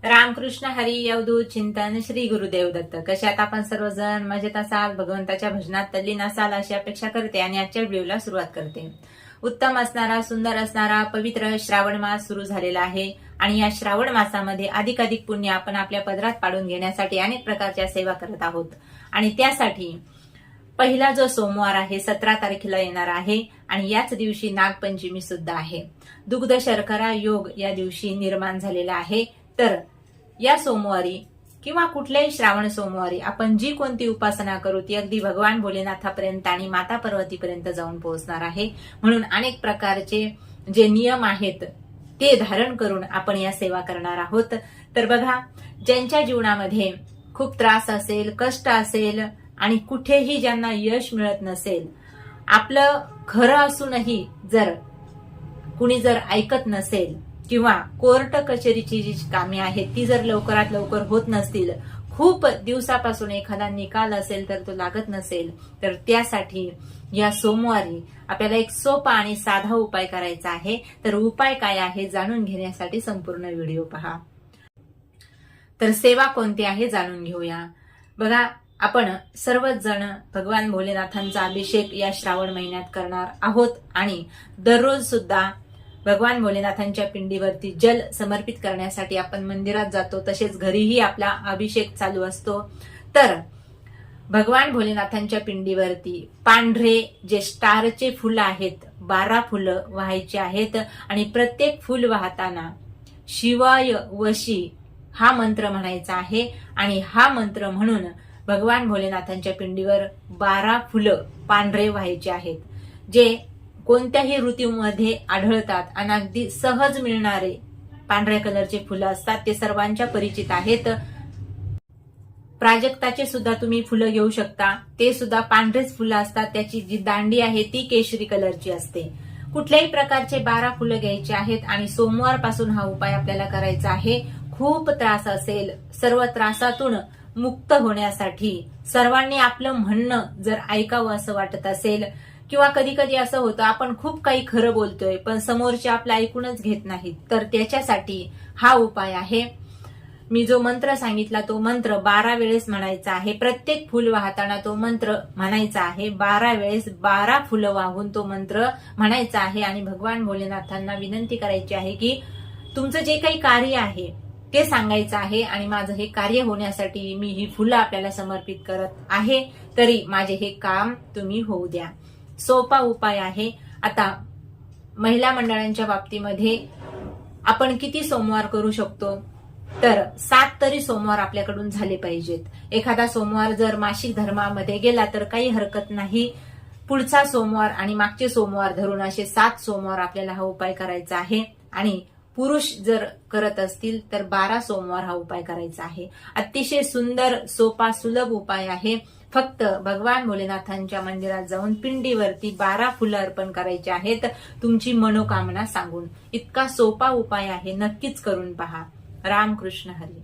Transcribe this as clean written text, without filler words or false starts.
रामकृष्ण हरी अवधूत चिंतन श्री गुरुदेव दत्त. कशात आपण सर्वजण मजेत असाल, भगवंताच्या भजनात तल्लीन असाल अशी अपेक्षा करते आणि आजच्या व्हिडिओला सुरुवात करते. उत्तम असणारा, सुंदर असणारा पवित्र श्रावण मास सुरू झालेला आहे आणि या श्रावण मासामध्ये अधिकाधिक पुण्य आपण आपल्या पदरात पाडून घेण्यासाठी अनेक प्रकारच्या सेवा करत आहोत. आणि त्यासाठी पहिला जो सोमवार आहे 17 तारखेला येणार आहे आणि याच दिवशी नागपंचमी सुद्धा आहे. दुग्ध शर्करा योग या दिवशी निर्माण झालेला आहे. तर या सोमवारी किंवा कुठल्याही श्रावण सोमवारी आपण जी कोणती उपासना करू ती अगदी भगवान भोलेनाथापर्यंत आणि माता पार्वतीपर्यंत जाऊन पोहोचणार आहे. म्हणून अनेक प्रकारचे जे नियम आहेत ते धारण करून आपण या सेवा करणार आहोत. तर बघा, ज्यांच्या जीवनामध्ये खूप त्रास असेल, कष्ट असेल आणि कुठेही ज्यांना यश मिळत नसेल, आपलं खरं असूनही जर कुणी जर ऐकत नसेल किंवा कोर्ट कचेरीची जी कामे आहेत ती जर लवकरात लवकर होत नसतील, खूप दिवसापासून एखादा निकाल असेल तर तो लागत नसेल, तर त्यासाठी या सोमवारी आपल्याला एक सोपा आणि साधा उपाय करायचा आहे. तर उपाय काय आहे जाणून घेण्यासाठी संपूर्ण व्हिडिओ पहा. तर सेवा कोणती आहे जाणून घेऊया. बघा, आपण सर्वच जण भगवान भोलेनाथांचा अभिषेक या श्रावण महिन्यात करणार आहोत आणि दररोज सुद्धा भगवान भोलेनाथांच्या पिंडीवरती जल समर्पित करण्यासाठी आपण मंदिरात जातो. तसेच घरीही आपला अभिषेक चालू असतो. तर भगवान भोलेनाथांच्या पिंडीवरती पांढरे जे स्टारचे फुलं आहेत 12 फुलं वाहायची आहेत आणि प्रत्येक फुल वाहताना शिवाय वशी हा मंत्र म्हणायचा आहे. आणि हा मंत्र म्हणून भगवान भोलेनाथांच्या पिंडीवर 12 फुलं पांढरे व्हायचे आहेत, जे कोणत्याही ऋतूमध्ये आढळतात आणि अगदी सहज मिळणारे पांढऱ्या कलरचे फुलं असतात. ते सर्वांच्या परिचित आहेत. प्राजक्ताचे सुद्धा तुम्ही फुलं घेऊ शकता, ते सुद्धा पांढरेच फुलं असतात. त्याची जी दांडी आहे ती केशरी कलरची असते. कुठल्याही प्रकारचे 12 फुलं घ्यायचे आहेत आणि सोमवार पासून हा उपाय आपल्याला करायचा आहे. खूप त्रास असेल, सर्व त्रासातून मुक्त होण्यासाठी सर्वांनी आपलं म्हणणं जर ऐकावं असं वाटत असेल किंवा कधी कधी असं होतं आपण खूप काही खरं बोलतोय पण समोरचे आपलं ऐकूनच घेत नाहीत, तर त्याच्यासाठी हा उपाय आहे. मी जो मंत्र सांगितला तो मंत्र 12 वेळेस म्हणायचा आहे. प्रत्येक फुल वाहताना तो मंत्र म्हणायचा आहे. 12 वेळेस 12 फुलं वाहून तो मंत्र म्हणायचा आहे आणि भगवान भोलेनाथांना विनंती करायची आहे की तुमचं जे काही कार्य आहे ते सांगायचं आहे आणि माझं हे कार्य होण्यासाठी मी ही फुलं आपल्याला समर्पित करत आहे, तरी माझे हे काम तुम्ही होऊ द्या. सोपा उपाय आहे. आता महिला मंडळांच्या बाबतीमध्ये आपण किती सोमवार करू शकतो, तर 7 तरी सोमवार आपल्याकडून झाले पाहिजेत. एखादा सोमवार जर मासिक धर्मामध्ये गेला तर काही हरकत नाही. पुढचा सोमवार आणि मागचे सोमवार धरून असे 7 सोमवार आपल्याला हा उपाय करायचा आहे. आणि पुरुष जर करत असतील तर 12 सोमवार हा उपाय करायचा आहे. अतिशय सुंदर, सोपा, सुलभ उपाय आहे. फक्त भगवान भोलेनाथांच्या मंदिरात जाऊन पिंडीवरती 12 फुलं अर्पण करायची आहेत तुमची मनोकामना सांगून. इतका सोपा उपाय आहे, नक्कीच करून पहा. रामकृष्ण हरी.